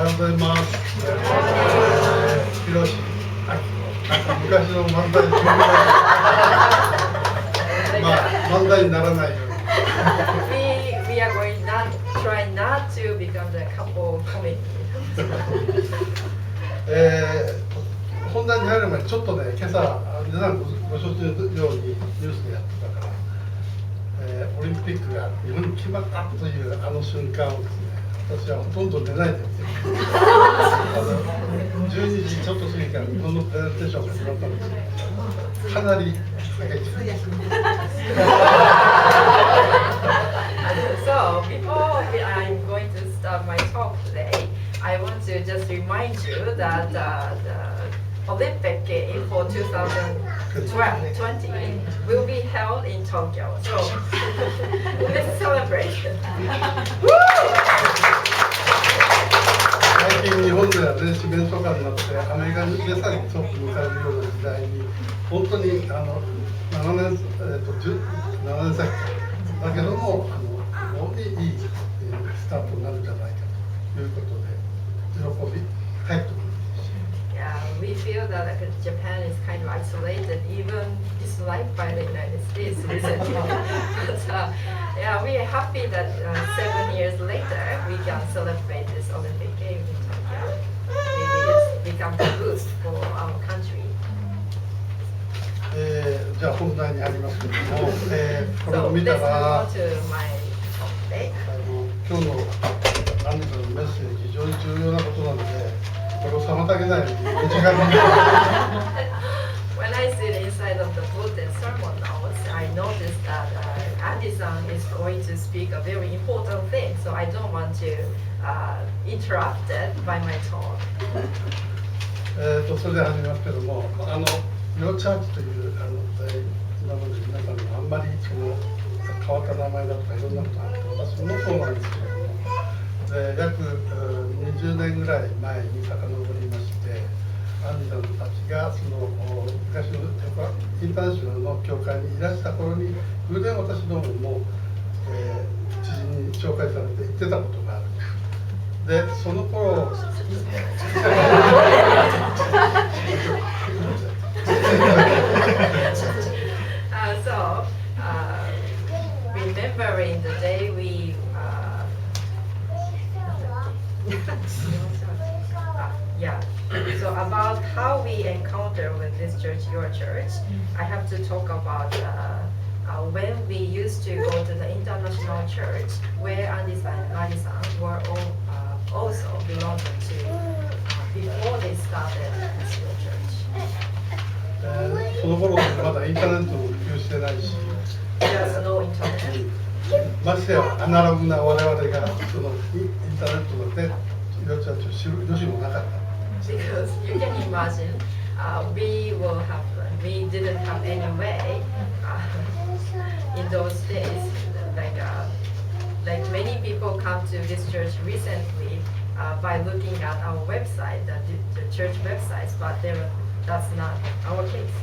はようございます。ひろし、昔の漫才にまあ漫才にならないように。We are going try not to become the couple comedy. 本題に入る前にちょっとね、今朝皆さんご承知のようにニュースでやってたから、オリンピックが日本に決まったというあの瞬間をですね、私はほとんど寝ないで見て12時ちょっと過ぎから日本のプレゼンテーションが始まったんですけど、かなり下げてます。So before I'm going to start my talk today, I want to just remind you that the Olympic game for 2020 will be held in Tokyo. So let's celebrate. 最近日本ではね、四面楚歌になってアメリカでさえトップにされるような時代に本当に7年先だけども非常にいいスタートになるんじゃないかということで喜び帰ってくる。Yeah, we feel that Japan is kind of isolated, even disliked by the United States recently. But yeah, we are happy that 7 years later we can celebrate this Olympic game in Tokyo. Maybe it's become a boost for our country. じゃあ本題に入りますけれども、これを So 見た let's ら move on to my talk today. 今日のアンリさんのメッセージ非常に重要なことなので、これを妨げないように時間に。When I sit inside of the bulletin sermon notes, I noticed that Andy-san is going to speak a very important thing, so I don't want to interrupt it by my talk. それで始めますけども、ヨーチャーチという今まで皆さんのあんまりその変わった名前だとかいろんなことがあって、私もそうなんですけれども、約20年ぐらい前に遡りまして、アンリさんたちがその昔のインターナショナルの教会にいらした頃に偶然私どもも、知人に紹介されて行ってたことがある。で、その頃remembering the day we yeah. So about how we encounter with this church, your church, I have to talk about when we used to go to the international church, where Andy-san and Mari-san were all, also belonging to before they started this your church. その頃まだインターネットも普及してないし、There's no internet. ましてやアナログな我々がそのインターネットのでヨーチャーチを知る余地もなかった。Because you can imagine, we didn't have any way in those days. Like many people come to this church recently by looking at our website, the church websites, but that's not our case.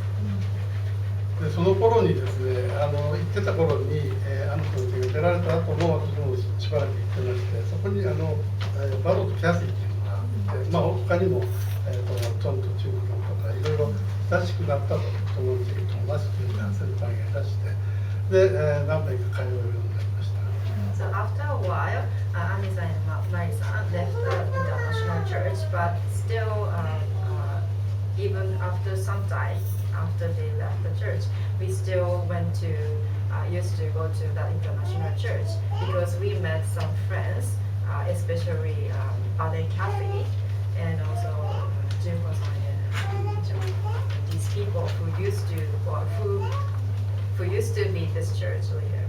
でその頃にですね、行ってた頃に、アントの手が出られた後も私もしばらく行ってまして、そこにバドとキャシーっていうのがあって、まあ他にも、トンと中国とかいろいろ親しくなった友達というか先輩がいらして、で、何年か通うようになりました。So after a while, Andy-san and Mari-san left the international church, but still, even after some time, after they left the church, we still used to go to the international church because we met some friends, especially Bade Cafe and also Junko-san and John. These people who used to be this church leader,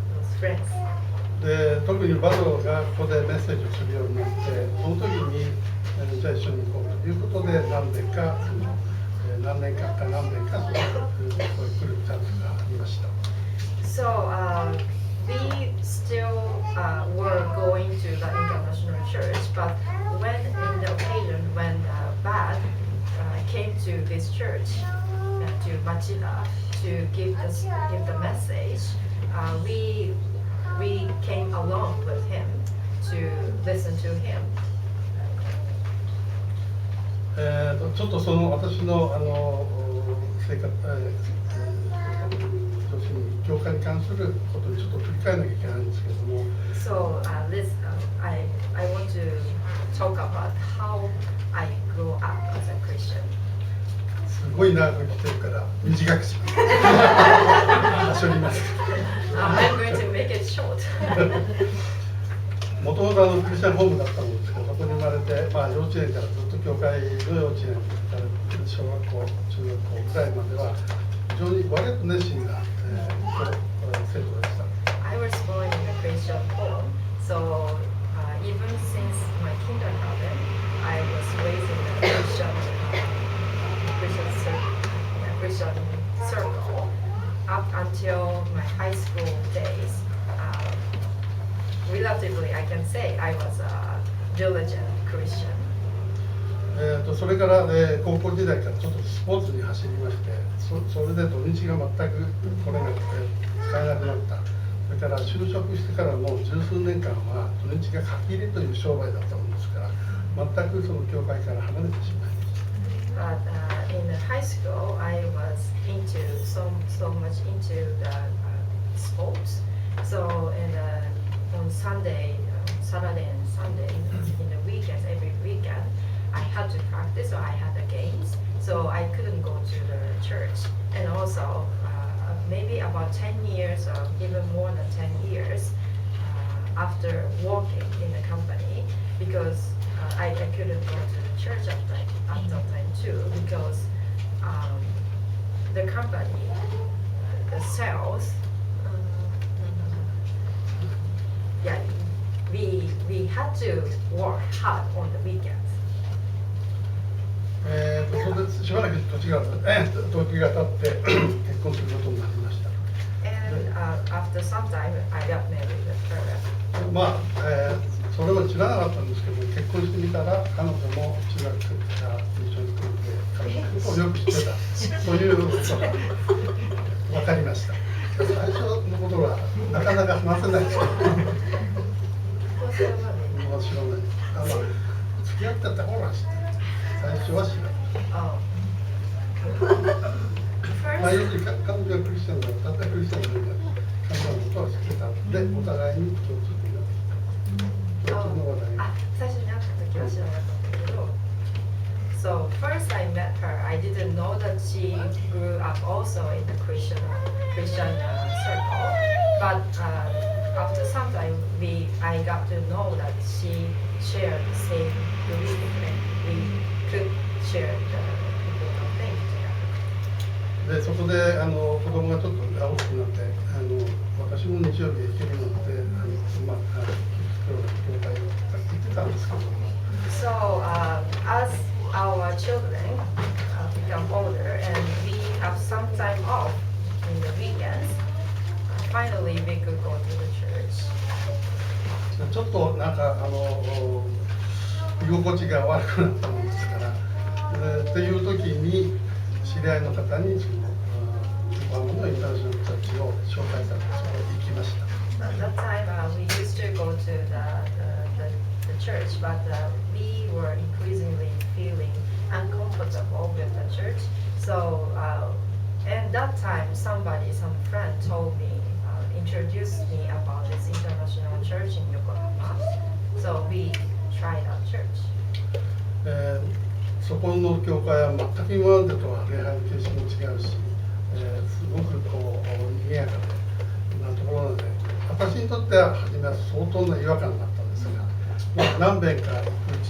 those friends. で特にバドがここでメッセージをするようになって、その時にじゃあ一緒に行こうということで何年間かそういう来るチャンスがありました。So we still were going to the international church, but when in the occasion when Bad came to this church, to Machida, to give the message, we came along with him to listen to him. ちょっとその私の生活、要するに教会に関することにちょっと振り返らなきゃいけないんですけども。So I want to talk about how I grew up as a Christian. すごい長く来てるから短くします。はしょります。I'm going to make it short. もともとクリスチャンホームだったもんですけど、そこに生まれて、幼稚園からずっと教会の幼稚園から小学校、中学校ぐらいまでは非常に割と熱心な、生徒でした。I was born in a Christian home, so even since my kindergarten, I was raised in a Christian circle up until my high school days. Relatively, I can say I was a diligent Christian. それから、高校時代からちょっとスポーツに走りまして、それで土日が全く来れなくて使えなくなった。それから就職してからも十数年間は土日が書き入れという商売だったものですから、全くその教会から離れてしまいました。But in high school, I was so much into the sports. So on Saturday and Sunday, in the weekends, every weekend, I had to practice, or I had the games, so I couldn't go to the church. And also, maybe about 10 years, or even more than 10 years, after working in the company, because I couldn't go to the church at that time too, because the company, the sales, yeah, we had to work hard on the weekends. それでしばらく時が経って結婚することになりました。And after some time, I got married with her. それも知らなかったんですけど、結婚してみたら彼女も中学から一緒に組んで彼女のことをよく知ってたということが分かりました。最初のことはなかなか話せないですけど、知らない。付き合ってた頃は知ってる。最初は知らない。要するに彼女がクリスチャンだった、クリスチャンだった、彼女のことは知ってたので、お互いに共通点ができた。共通の話題が。最初に会った時は知らなかったけど。So first I met her, I didn't know that she grew up also in the Christian circle. But after some time, I got to know that she shared the same belief, and we could share the important things together. でそこで子供がちょっと大きくなって私も日曜日行けるので教会に行ってたんですけども。So as our children become older and we have some time off in the weekends, finally we could go to the church. ちょっとなんか居心地が悪くなったものですから、っていう時に知り合いの方に横浜のインターナショナルチャーチを紹介されてそこに行きました。At that time, we used to go to the church, but we were increasingly feeling uncomfortable with the church. So, and that time, some friend told me, introduced me about this international church in Yokohama. So we tried our church. そこの教会は全く今までとは礼拝の形式も違うし、すごく賑やかなところなので、私にとっては初めは相当な違和感だったんですが、何遍か行くうち、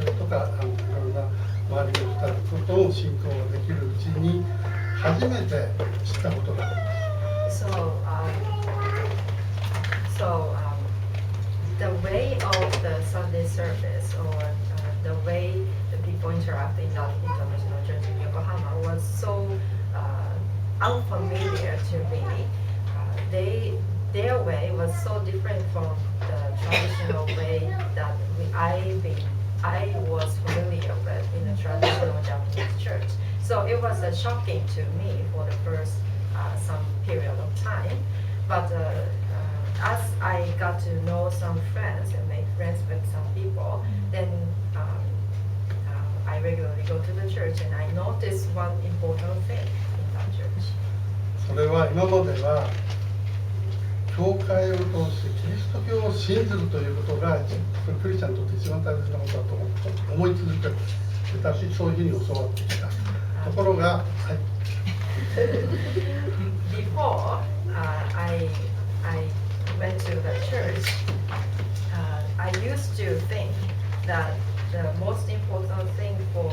それとかいろんな周りの人との信仰ができるうちに初めて知ったことがあります。So the way of the Sunday service, or the way the people interact in that international church in Yokohama was so unfamiliar to me. Their way was so different from the traditional way that I was familiar with in a traditional Japanese church. So it was shocking to me for the first some period of time. But as I got to know some friends and make friends with some people, then I regularly go to the church and I noticed one important thing in that church. それは今までは教会を通してキリスト教を信ずるということがクリスチャンにとって一番大切なことだと思い続ける。私そういうふうに教わってきた。ところが、はい。Before I went to the church, I used to think that the most important thing for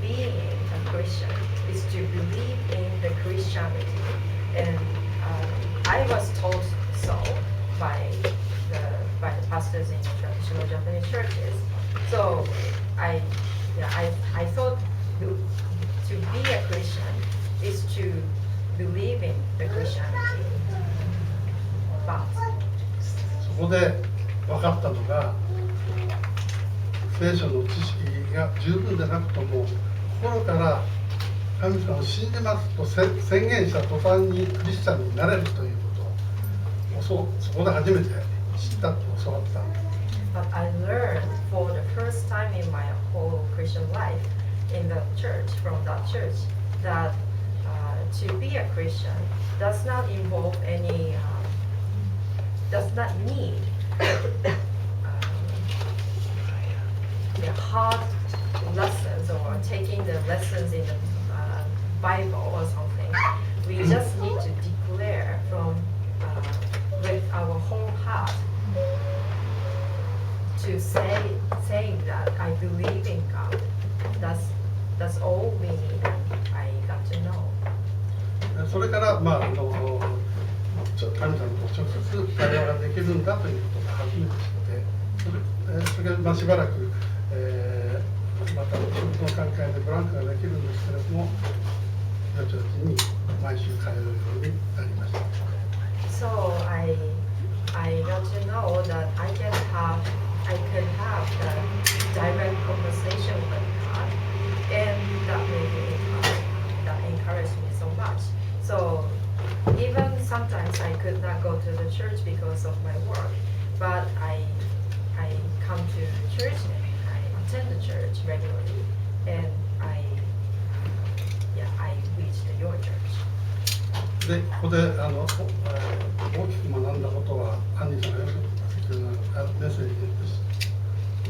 being a Christian is to believe in the Christianity, and I was told so by the pastors in traditional Japanese churches. So I thought to be a Christian is to believe in the Christianity. But そこで分かったのが、聖書の知識が十分でなくとも心から神様を信じますと宣言した途端にクリスチャンになれるということをそこで初めて知ったと教わった。But I learned for the first time in my whole Christian life in the church, from that church, that to be a Christian does not involve any, does not need the hard lessons or taking the lessons in the Bible or something. We just need to declare from with our whole heart to saying that I believe in God. That's all we need. I got to know. それから、神様と直接会話ができるんだということが初めて知って、それがしばらく、また仕事の関係でブランクができるんですけれども、幼稚園に毎週通うようになりました。So I got to know that I could have the direct conversation with God, and that made me that encouraged me so much. So even sometimes I could not go to the church because of my work, but I come to church and I attend the church regularly, and I reached your church. で、ここで大きく学んだことは、アンニーさんがよく先ほどメッセージで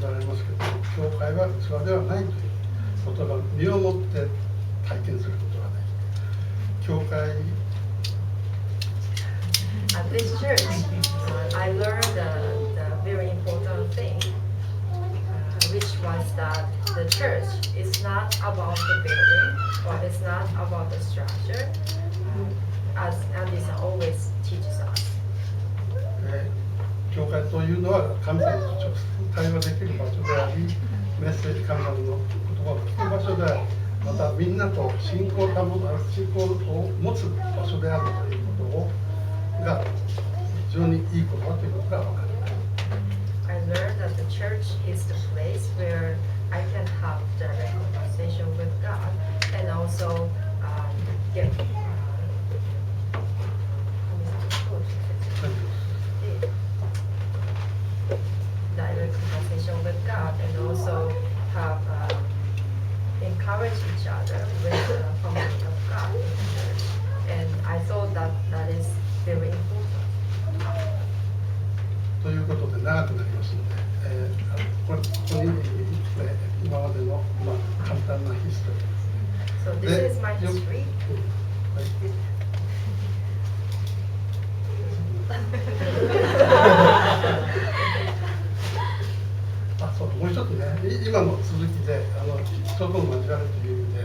言われますけど、教会は器ではないということが身をもって体験することができる。教会 At this church, I learned the very important thing, which was that the church is not about the building, or it's not about the structure, as Andy always teaches us. 教会というのは神様と直接対話できる場所であり、メッセージ、神様の言葉を聞く場所であり、またみんなと信仰を持つ場所であるということが非常にいいことだということが分かります。I learned that the church is the place where I can have direct conversation with God, and also get direct conversation with God, and also have encourage each other with the community of God in the church. And I thought that is very important. ということで長くなりますので、ここに今までの、簡単なヒストリーですね。So this is my history. そうもう一つね、今の続きで人との交わりという意味で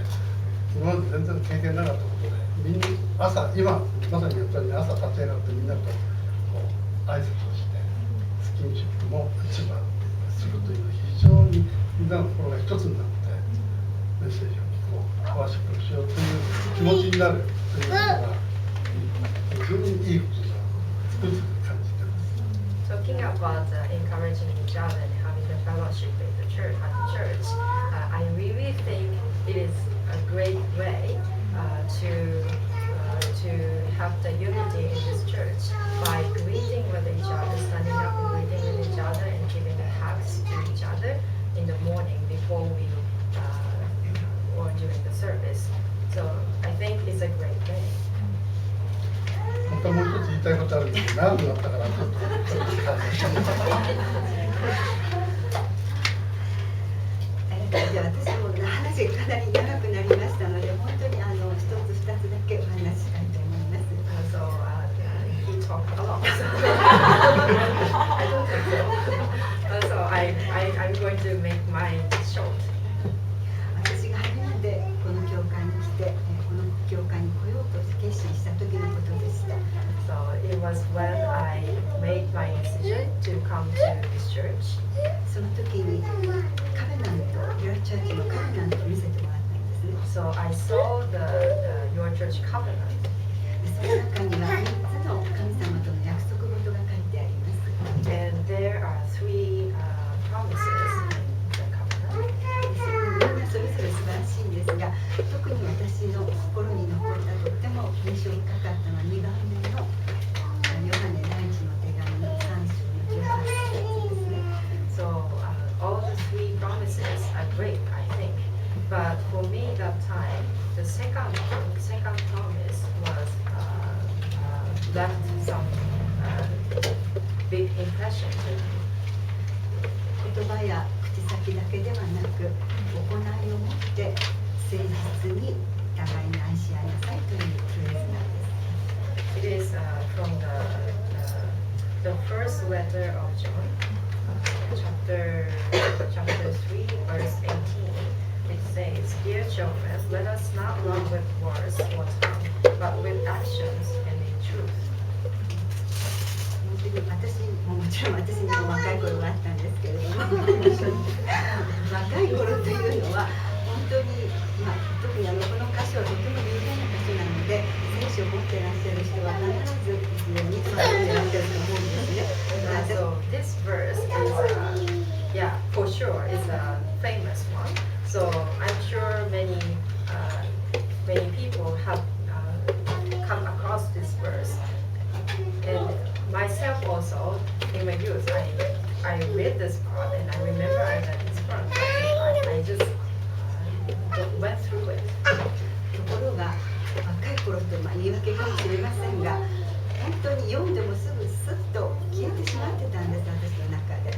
今まで全然経験なかったことで、みんな今まさにやっぱり朝立ち上がってみんなと挨拶をしてスキンシップも一番するという非常にみんなの心が一つになってメッセージを聞こう、ワーシップをしようという気持ちになるということが非常にいいことだとつくづく感じています。Talking about encouraging each other and having the fellowship at the church, I really think it is a great way to have the unity in this church by greeting with each other, standing up and greeting with each other, and giving the hugs to each other in the morning before we I'm going to make mine short. 私が初めてこの教会に来て、この教会に来ようと決心した時のことでした。So it was when I made my decision to come to this church. その時にカベナント、ユアチャーチのカベナントを見せてもらったんですね。So I saw the Your Church covenant. その中には3つの神様との約束事が書いてあります。And there are three promises in the covenant. みんなそれぞれ素晴らしいんですが、特に私の心に残ったとっても印象深かったのは2番目のヨハネ第一の手紙3章の18節ですね。So all the three promises are great, I think. But for me that time, the second promise was left some big impression to me. 言葉や口先だけではなく、行いをもって誠実に互いに愛し合いなさいというフレーズなんです。It is from the first letter of John, chapter 3, verse 18. It says, "Dear children, let us not love with words or tongue, but with actions and in truth." 本当に私ももちろん私にも若い頃があったんですけれども若い頃というのは本当に、特にこの歌詞はとても有名な歌詞なので聖書を持っていらっしゃる人は必ず一度見てらっしゃると思うんですね。So this verse is, yeah, for sure, is a famous one. So I'm sure many people have come across this verse. And myself also, in my youth, I read this part and I remember I read this part. I just went through it. ところが若い頃と言い訳かもしれませんが本当に読んでもすぐスッと消えてしまってたんです私の中で。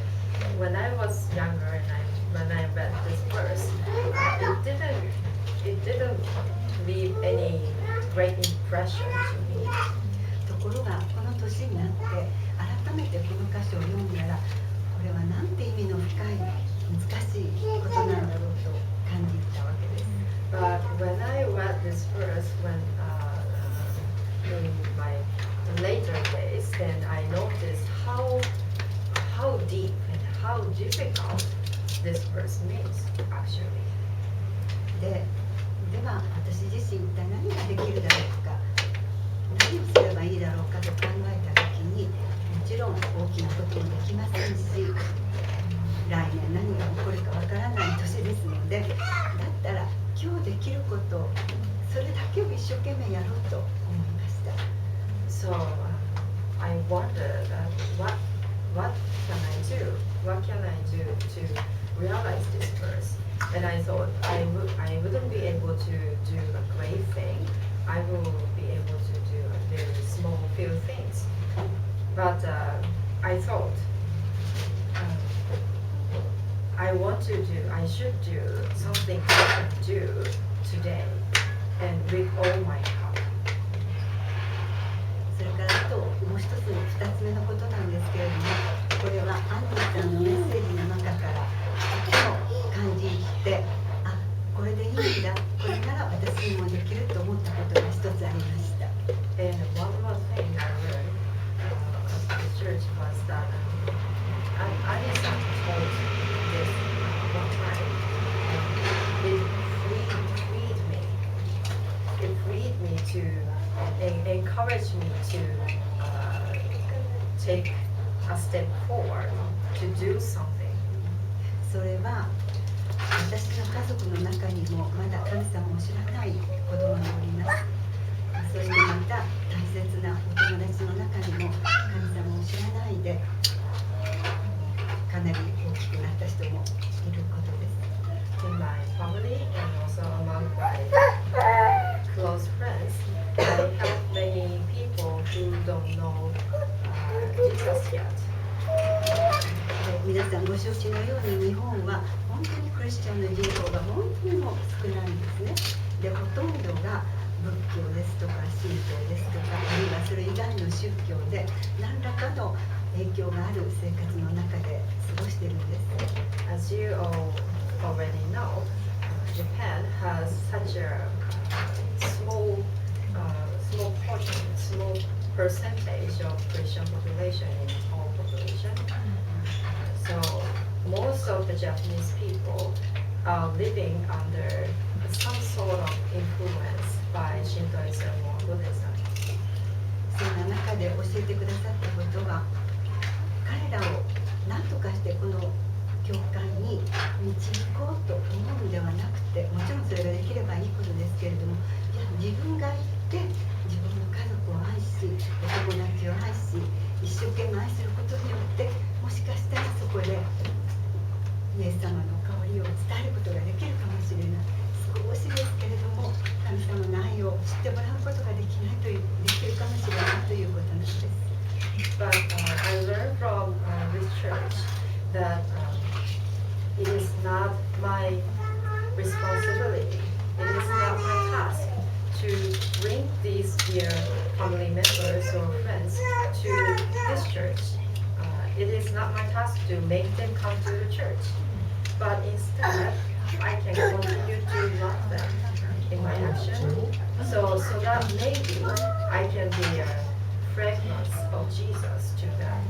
When I was younger and when I read this verse, it didn't leave any great impression to me. ところがこの年になって改めてこの歌詞を読んだらこれはなんて意味の深い難しいことなんだろうと感じたわけです。But when I read this verse in my later days, then I noticed how deep and how difficult this verse means actually. では私自身一体何ができるだろうか何をすればいいだろうかと考えた時にもちろん大きなこともできませんし来年何が起こるかわからない年ですのでだったら今日できることそれだけを一生懸命やろうと思いました。 So I wondered what can I do? What can I do to realize this verse? And I thought I wouldn't be able to do a great thing. I will be able to do a very small few things. But I thought I should do something I can do today and with all my heart. それからあともう一つ二つ目のことなんですけれどもこれはアンナさんのメッセージの中からとても感じてこれでいいんだこれなら私にもできると思ったことが一つありました。 And one more thing I learned at the church was that Anissa told this one time, and it freed me. It freed me to encourage me to take a step forward to do something. それは私の家族の中にもまだ神様を知らない子供がおります。そしてまた大切なお友達の中にも神様を知らないでかなり大きくなった人もいることです。 In my family and also among my close friends, I have many people who don't know Jesus yet. 皆さんご承知のように日本は本当にクリスチャンの人口が本当にも少ないんですね。でほとんどが仏教ですとか神道ですとかあるいはそれ以外の宗教で何らかの影響がある生活の中で過ごしているんです。as you all already know, Japan has such a small portion, small percentage of Christian population in all population. So most of the Japanese people are living under some sort of influence by Shintoism or Buddhism. そんな中で教えてくださったことは、彼らを何とかしてこの教会に導こうと思うんではなくて、もちろんそれができればいいことですけれども、いや自分が行って自分の家族を愛し、お友達を愛し、一生懸命愛することによって、もしかしたらそこでイエス様の香りを伝えることができるかもしれない。少しですけれども、神様の愛を知ってもらうことができないという、できるかもしれないということなんです。But I learned from this church that it is not my responsibility, it is not my task to bring these dear family members or friends to this church. It is not my task to make them come to the church, but instead I can continue to love them in my action, so that maybe I can be a fragrance of Jesus to them.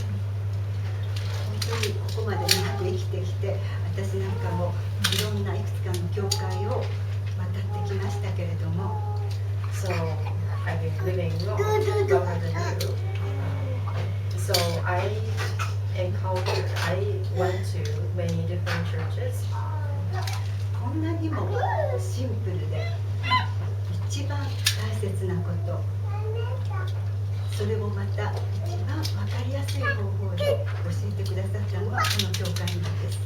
本当にここまで長く生きてきて、私なんかもいろんないくつかの教会を渡ってきましたけれども、 So I've been living longer than you. So I went to many different churches. こんなにもシンプルで一番大切なこと、それをまた一番分かりやすい方法で教えてくださったのはこの教会なんです。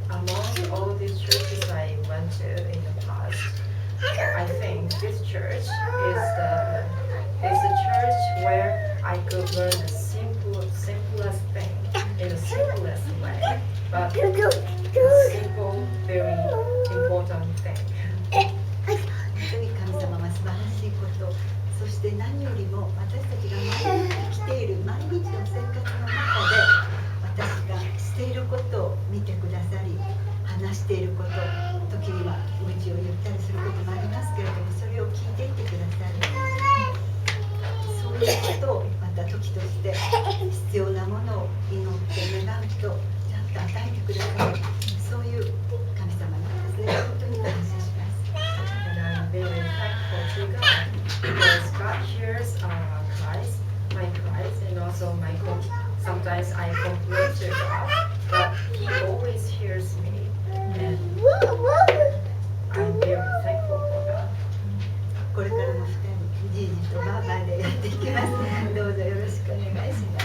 Among all these churches I went to in the past, I think this church is the church where I could learn the simplest thing in the simplest way, but simple, very important thing. 本当に神様は素晴らしいこと、そして何よりも私たちが毎日生きている毎日の生活の中で私がしていることを見てくださり、話していること、時には愚痴を言ったりすることもありますけれども、それを聞いていてくださり、そういうことをまた時として必要なものを祈って願うとちゃんと与えてくださる、そういう神様なんですね。本当に感謝します。 And I'm very thankful to God because God hears cries, my cries, and also my sometimes I complain to God, but He always hears me, and I'm very thankful for that. これからも2人、じいじとばあばでやっていきます。どうぞよろしくお願いします。